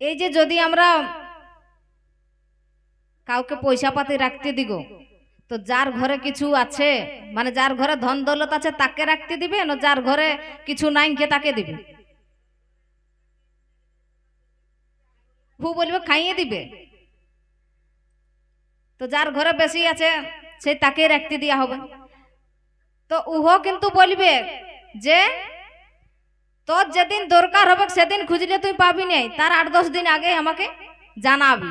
এই যে যদি আমরা কাউকে পয়সা পাতি রাখতে দিব, তো যার ঘরে কিছু আছে, মানে যার ঘরে ধন দৌলত আছে তাকে রাখতে দিবে, না যার ঘরে কিছু নাই কে তাকে দিবে? বলবে খাইয়ে দিবে। তো যার ঘরে বেশি আছে সে তাকে রাখতে দেওয়া হবে। তো উহো কিন্তু বলবে যে তোর যেদিন দরকার হবে সেদিন খুঁজলে তুই পাবি নাই, তার 8-10 দিন আগে আমাকে জানাবি।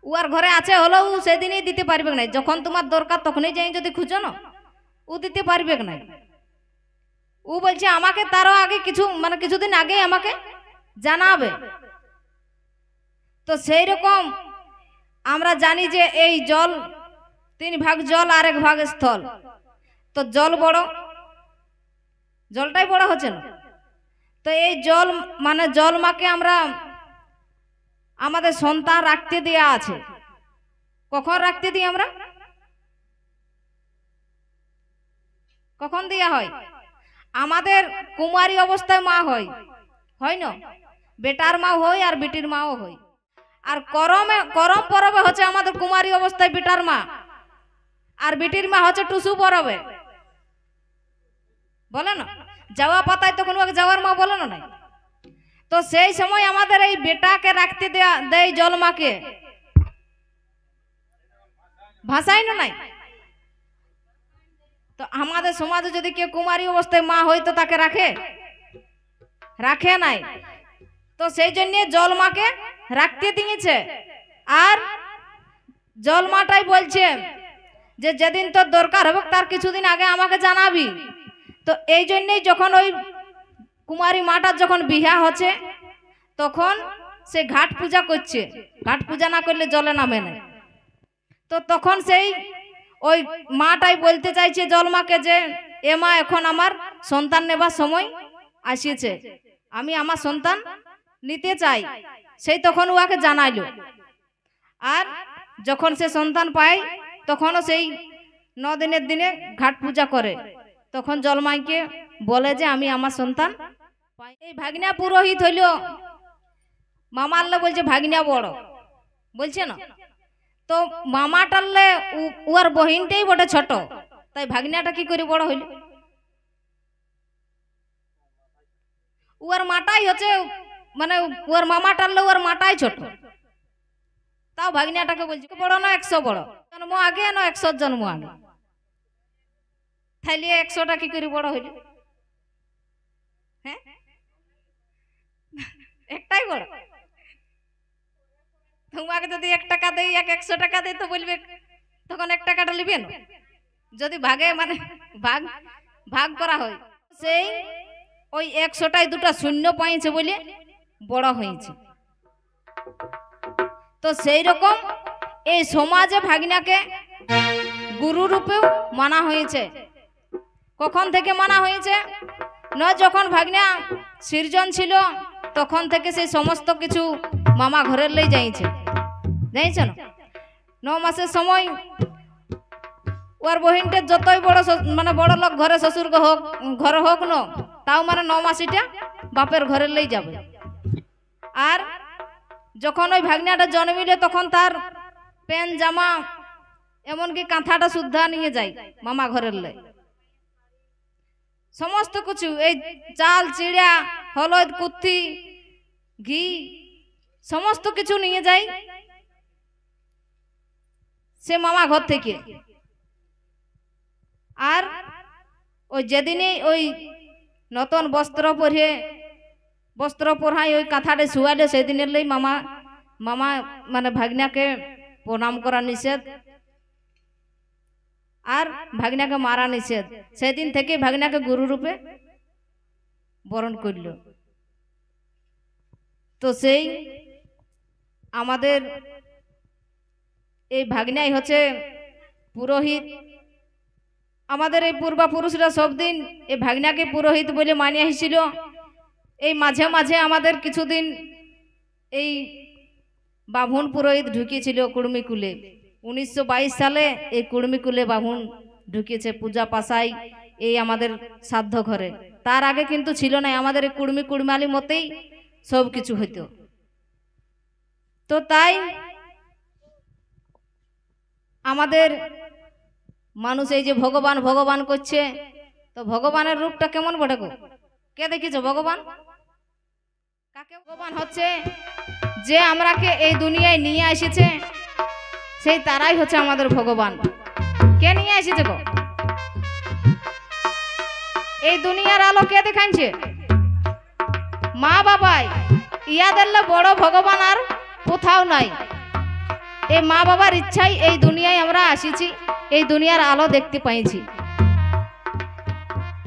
উয়ার ঘরে আছে হলেও সেদিনই দিতে পারবে না, যখন তোমার দরকার তখনই যাই যদি খুঁজো না, ও দিতে পারবে না। ও বলছে আমাকে তারও আগে কিছু, মানে কিছুদিন আগে আমাকে জানাবে। তো সেই রকম আমরা জানি যে এই জল 3 ভাগ জল আর 1 ভাগ স্থল। তো জল বড়, জলটাই বড় হচ্ছে না। তো এই জল মানে জল মাকে আমরা আমাদের সন্তান রাখতে দেয়া আছে। কখন রাখতে দিই আমরা? কখন দেয়া হয়? আমাদের কুমারী অবস্থায় মা হয়, হয় না? বেটার মা হয় আর বেটির মাও হয়। আর করম পরবে হচ্ছে আমাদের কুমারী অবস্থায় বেটার মা, আর বেটির মা হচ্ছে টুসু পরবে, বলে না? যাওয়া পাতায় তো কোনো যাওয়ার মা বলে না। তো সেই সময় আমাদের এই বেটাকে রাখতে দেয় জল মাকে, ভাষাই না নাই। তো আমাদের সমাজে যদি কেউ কুমারী অবস্থায় মা হয় তো তাকে রাখে নাই। তো সেই জন্য জল মাকে রাখতে দিয়েছে। আর জল মাটাই বলছে যে যেদিন তোর দরকার হবে তার কিছুদিন আগে আমাকে জানাবি। তো এই জন্যই যখন ওই কুমারী মাটার যখন বিবাহ হচ্ছে তখন সে ঘাট পূজা করছে, ঘাট পূজা না করলে জলে নামে না। তো তখন সেই ওই মাটাই বলতে চাইছে জল মাকে যে এ মা এখন আমার সন্তান নেবার সময় আসিয়েছে, আমি আমার সন্তান নিতে চাই। সেই তখন উহাকে জানাইল। আর যখন সে সন্তান পায় তখনও সেই 9 দিনের দিনে ঘাট পূজা করে। তখন জলমাইকে বলে যে আমি আমার সন্তান পাই। এই ভাগিনা পুরোহিত হইল, মামা আল্লাহ বলছে ভাগিনা বড়, বলছে না? তো মামা টাললে উয়ার বহিনটাই বটে ছোট, তাই ভাগিনাটা কি করে বড় হইল? উয়ার মাটাই হচ্ছে, মানে উয়ার মামা টাললে উয়ার মাটাই ছোট, তাও ভাগিনাটাকে বলছে বড় না 100 বড়, জন্ম আগে না 100 জন্ম আগে, তাইলে 100টা কি করে বড় হইল? হ্যাঁ, একটাই বড়। তোমাকে যদি 1 টাকা দেই, 100 টাকা দেই, তো বলবে তখন 1 টাকাটা নিবে না, যদি ভাগে মানে ভাগ করা হয়। সেই ওই 100টায় 2টা শূন্য পাইছে বলে বড় হয়েছে। তো সেই রকম এই সমাজে ভাগিনাকে গুরু রূপেও মানা হয়েছে। কখন থেকে মানা হয়েছে? না যখন ভাগিনা সৃজন ছিল তখন থেকে সেই সমস্ত কিছু মামা ঘরের লাই যাইছে, যাইছে না? 9 মাসের সময় ওর বহিনটা যতই বড় মানে বড় লোক ঘরে শ্বশুর ঘরে হোক না, তাও মানে 9 মাসিটা বাপের ঘরের লাই যাবে। আর যখন ওই ভাগনাটা জন্মিলে তখন তার প্যান্ট জামা এমনকি কাঁথাটা শুদ্ধা নিয়ে যায় মামা ঘরের লাই। সমস্ত কিছু এই চাল চিড়া হলদ কুত্তি ঘি সমস্ত কিছু নিয়ে যায় সে মামা ঘর থেকে। আর ওই যেদিনে ওই নতুন বস্ত্র পরাই ওই কাঁথাটা শুয়ালে সেদিনের লাই মামা মানে ভাগনাকে প্রণাম করা নিষেধ আর ভাগনাকে মারা নিষেধ। সেদিন থেকে ভাগনাকে গুরু রূপে বরণ করল। তো সেই আমাদের এই ভাগনাই হচ্ছে পুরোহিত। আমাদের এই পূর্বপুরুষরা সব দিন এই ভাগনাকে পুরোহিত বলে মানিয়ে আসছিল। এই মাঝে মাঝে আমাদের কিছুদিন এই বামুন পুরোহিত ঢুকিয়েছিল কুড়মিকুলে। 1922 সালে এই কুড়মিকুলে বামুন ঢুকিয়েছে পূজা পাশাই এই আমাদের সাধ্য ঘরে। তার আগে কিন্তু ছিল না, আমাদের এই কুড়মালি মতেই সব কিছু হইতো। তো তাই আমাদের মানুষ এই যে ভগবান ভগবান করছে, তো ভগবানের রূপটা কেমন বটে গো? কে দেখিছো ভগবান? কাকে ভগবান হচ্ছে? যে আমরাকে এই দুনিয়ায় নিয়ে এসেছে, সেই তারাই হচ্ছে আমাদের ভগবান। কে নিয়ে এসেছে গো? এই দুনিয়ার আলো কে দেখাচ্ছে? মা বাবাই। ইয়াদের বড় ভগবান আর কোথাও নাই। এই মা বাবার ইচ্ছাই এই দুনিয়ায় আমরা আসিছি, এই দুনিয়ার আলো দেখতে পাইছি।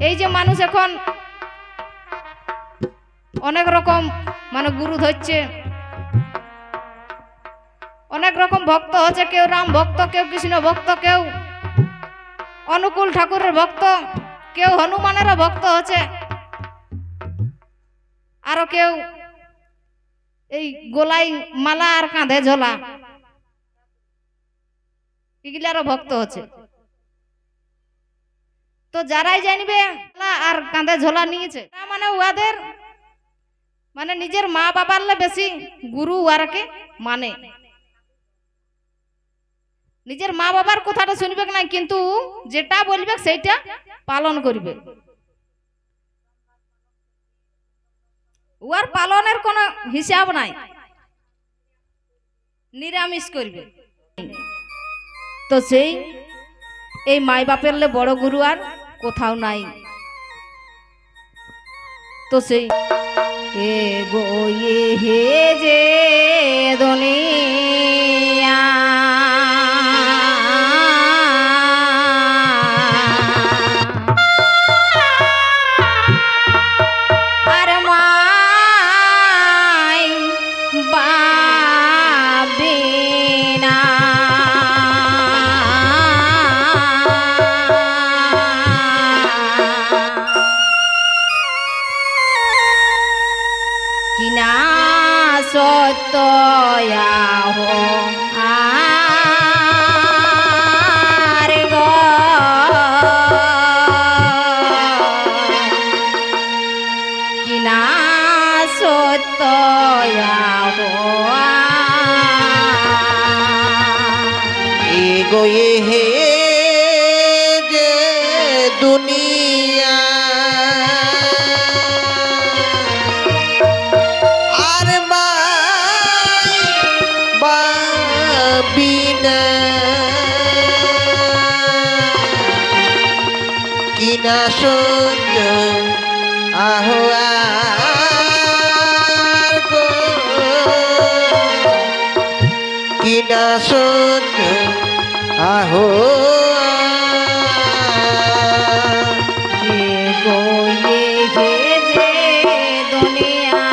এই যে মানুষ এখন অনেক রকম মানে গুরু ধরছে, অনেক রকম ভক্ত হচ্ছে, কেউ রাম ভক্ত, কেউ কৃষ্ণ ভক্ত, কেউ অনুকূল ঠাকুরের ভক্ত, কেউ হনুমানেরও ভক্ত হচ্ছে, আরো কেউ এই গোলায় মালা আর কাঁধে ঝোলা এগুলারও ভক্ত হচ্ছে। তো যারাই জানবে আর কাঁধে ঝোলা নিয়েছে, মানে উহাদের মানে নিজের মা বাবার বেশি গুরু উহারকে মানে। নিজের মা বাবার কথাটা শুনবে না, কিন্তু যেটা বলবে সেইটা পালন করবে। উহার পালনের কোনো হিসাব নাই, নিরামিষ করবে। তো সেই এই মাই বাপের বড় গুরু আর কোথাও নাই। তো সেই এ গো হে যে দুনিয়া আর মাই বাবিনা কিনা সত্যয়া হো আর গো কিনা সত্যয়া হো এগো হে যে দুনিয়া আর মাই বাবিনা কিনা সত্য আহো আর গো কিনা সত্য আহো ये गो ये हे जे दुनिया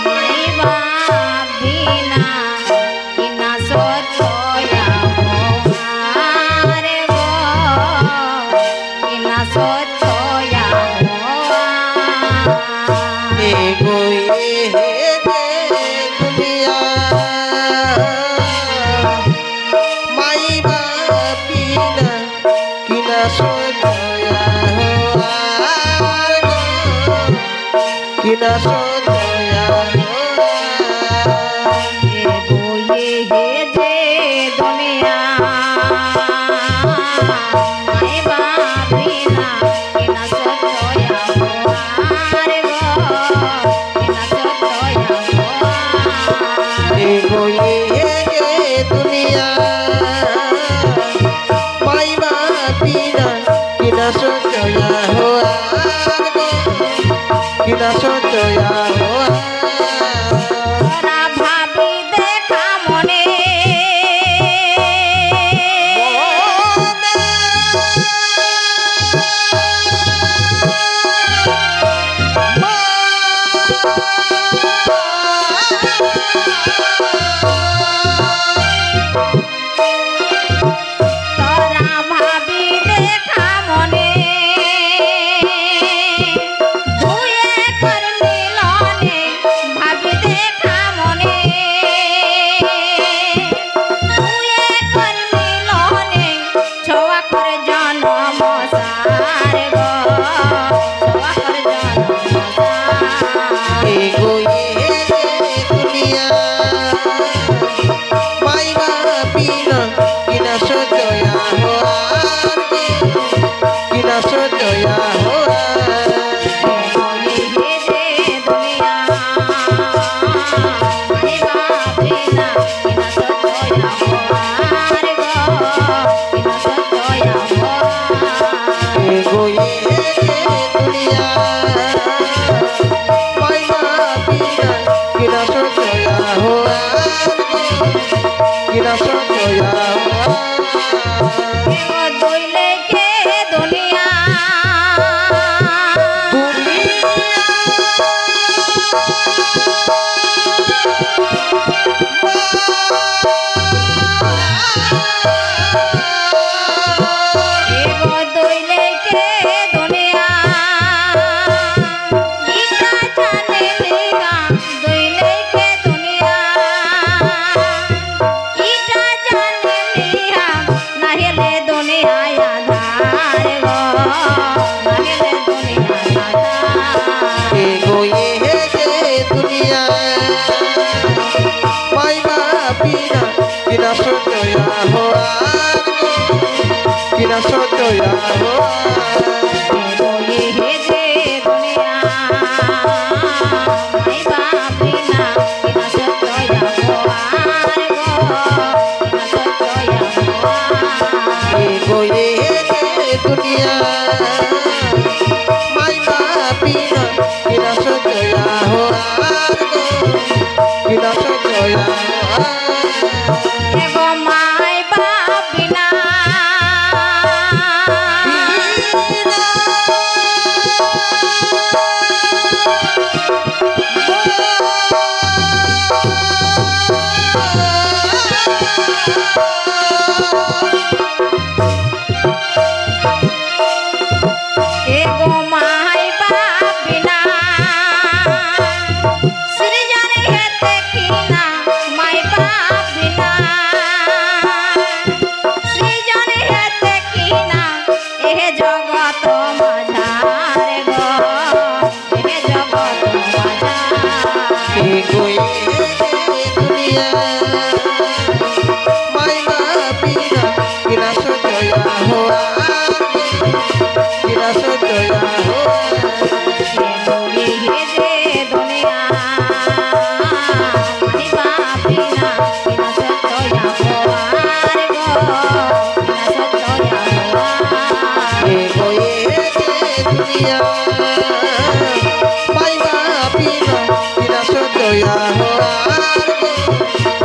माई बाप बिना किना सोचया हो रे गो किना सोचया हो एगो ये हे जे दुनिया माई बापिना किना सोचया हो आर गो किना सोचया हो ये गो ये हे जे दुनिया माई बाप बिना किना सोचया हो रे गो किना सोचया हो एगो ये जे दुनिया माई बापिना किना सोचया हो आर गो किना सोचया हो তোরা ভাবি দেখা মনে তোরা ভাবি দেখা মনে ধুয়ে কর মিলনে ভাবি দেখা মনে ধুয়ে কর মিলনে ছোয়া করে জন্ম সারে গো ছোয়া করে জন্ম সারে एगो चया हुआ एगो ये दुनिया महिमा बिना किना सो चया हुआ किना सो चया हुआ एगो ये दुनिया महिमा बिना किना सो चया हुआ किना सो चया हुआ एगो ये दुनिया महिमा बिना किना सो चया हुआ किना सो चया हुआ एगो ये दुनिया महिमा बिना किना सो चया हुआ किना सो चया हुआ एगो ये दुनिया महिमा बिना किना सो चया हुआ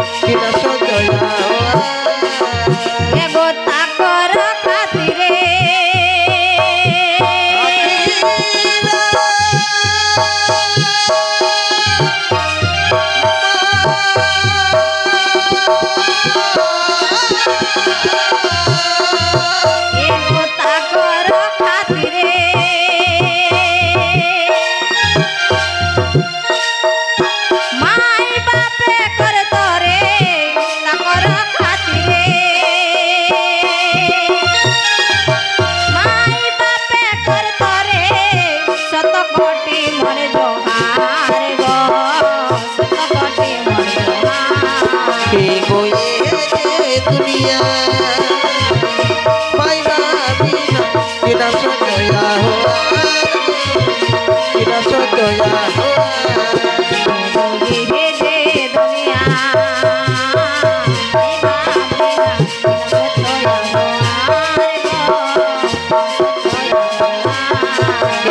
किना सो चया हुआ एगो ये दुनिया महिमा बिना किना सो चया हुआ किना सो चया हुआ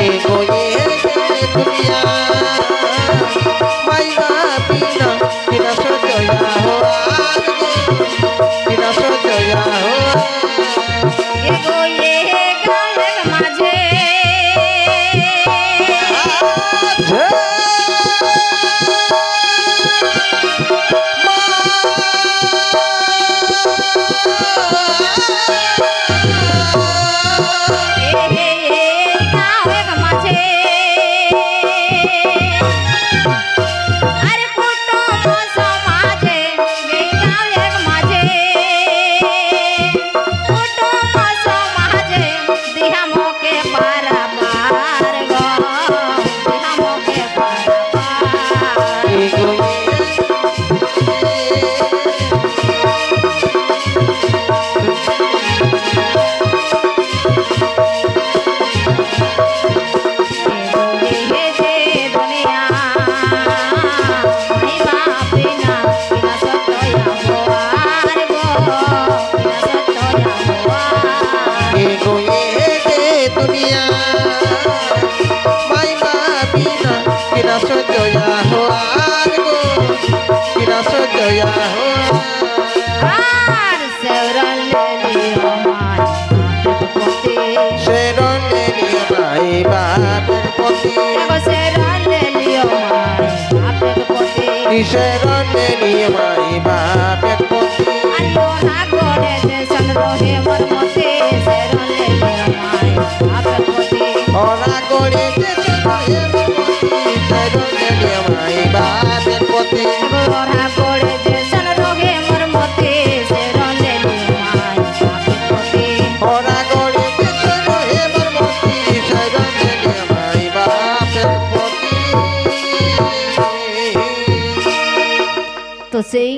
एगो ये दुनिया महिमा बिना किना सो चया हुआ किना सो चया हुआ के पारा पार गो हम के শরণে নিয়মাই বাপের পতি আরিও না করে যে সন রহে মন মতে সেরলে নিয়মাই বাপের পতি ওরা করে যে শরণে শরণে নিয়মাই বাপের পতি ওরা করে যে সন রহে মন মতে সেরলে নিয়মাই বাপের পতি ওরা করে যে শরণে মরমতি শরণে নিয়মাই বাপের পতি তো সেই